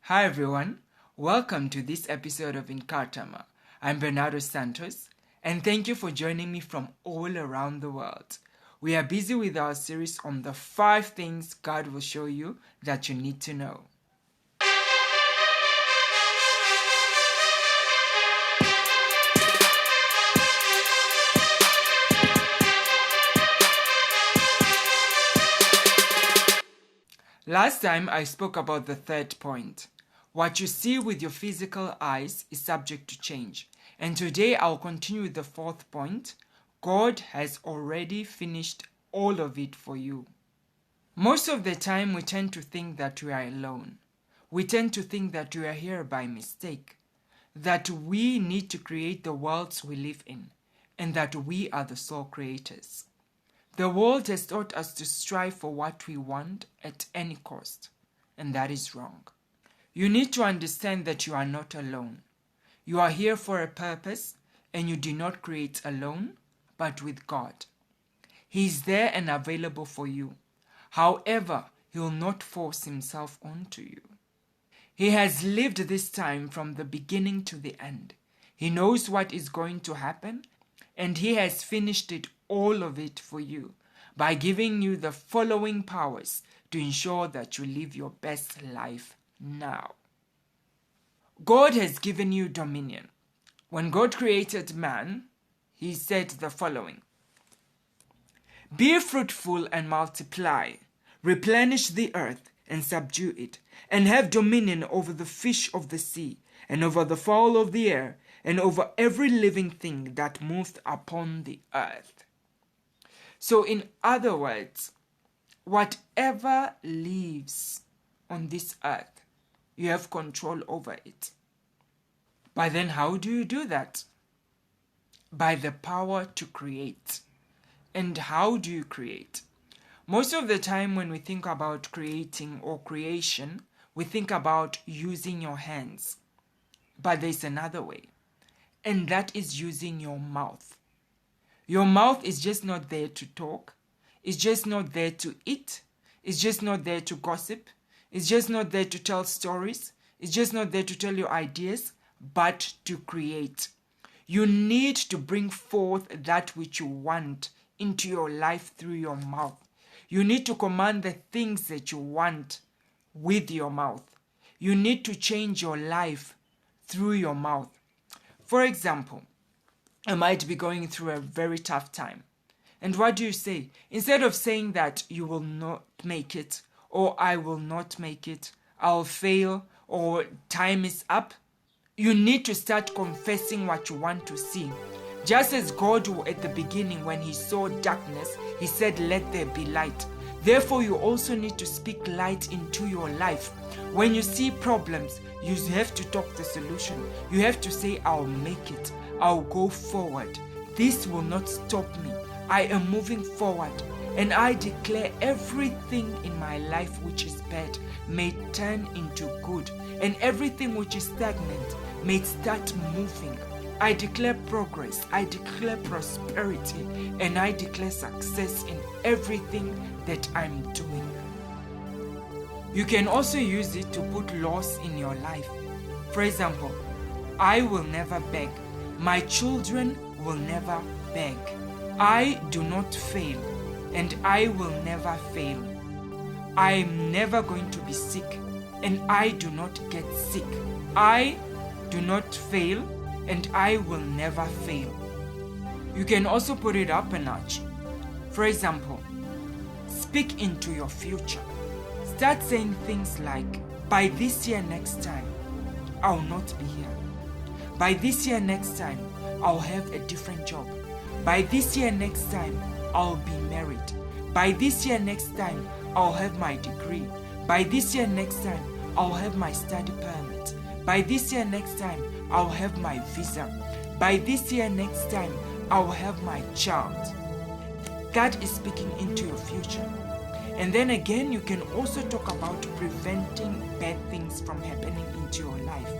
Hi everyone, welcome to this episode of Incartama. I'm Bernardo Santos, and thank you for joining me from all around the world. We are busy with our series on the 5 things God will show you that you need to know. Last time I spoke about the third point. What you see with your physical eyes is subject to change. And today I'll continue with the fourth point. God has already finished all of it for you. Most of the time we tend to think that we are alone. We tend to think that we are here by mistake. That we need to create the worlds we live in. And that we are the sole creators. The world has taught us to strive for what we want at any cost, and that is wrong. You need to understand that you are not alone. You are here for a purpose, and you do not create alone, but with God. He is there and available for you. However, He will not force Himself onto you. He has lived this time from the beginning to the end. He knows what is going to happen, and He has finished all of it for you by giving you the following powers to ensure that you live your best life now. God has given you dominion. When God created man, He said the following: "Be fruitful and multiply, replenish the earth and subdue it, and have dominion over the fish of the sea, and over the fowl of the air, and over every living thing that moveth upon the earth." So in other words, whatever lives on this earth, you have control over it. But then how do you do that? By the power to create. And how do you create? Most of the time when we think about creating or creation, we think about using your hands. But there's another way. And that is using your mouth. Your mouth is just not there to talk. It's just not there to eat. It's just not there to gossip. It's just not there to tell stories. It's just not there to tell your ideas, but to create. You need to bring forth that which you want into your life through your mouth. You need to command the things that you want with your mouth. You need to change your life through your mouth. For example, I might be going through a very tough time. And what do you say? Instead of saying that you will not make it, or I will not make it, I'll fail, or time is up, you need to start confessing what you want to see. Just as God at the beginning, when He saw darkness, He said, "Let there be light." Therefore, you also need to speak light into your life. When you see problems, you have to talk the solution. You have to say, "I'll make it. I'll go forward. This will not stop me. I am moving forward. And I declare everything in my life which is bad may turn into good. And everything which is stagnant may start moving. I declare progress. I declare prosperity. And I declare success in everything that I'm doing." You can also use it to put laws in your life. For example, I will never beg. My children will never beg. I do not fail, and I will never fail. I am never going to be sick, and I do not get sick. I do not fail, and I will never fail. You can also put it up a notch. For example, speak into your future. Start saying things like, "By this year next time, I'll not be here. By this year next time, I'll have a different job. By this year next time, I'll be married. By this year next time, I'll have my degree. By this year next time, I'll have my study permit. By this year next time, I'll have my visa. By this year next time, I'll have my child." God is speaking into your future. And then again, you can also talk about preventing bad things from happening into your life.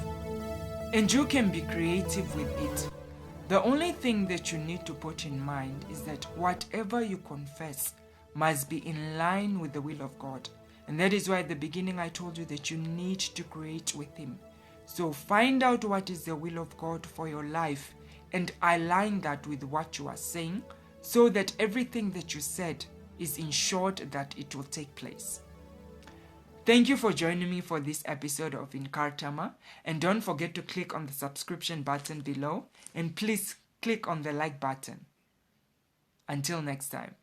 And you can be creative with it. The only thing that you need to put in mind is that whatever you confess must be in line with the will of God. And that is why at the beginning I told you that you need to create with Him. So find out what is the will of God for your life and align that with what you are saying, so that everything that you said is ensured that it will take place. Thank you for joining me for this episode of Incartama, and don't forget to click on the subscription button below, and please click on the like button. Until next time.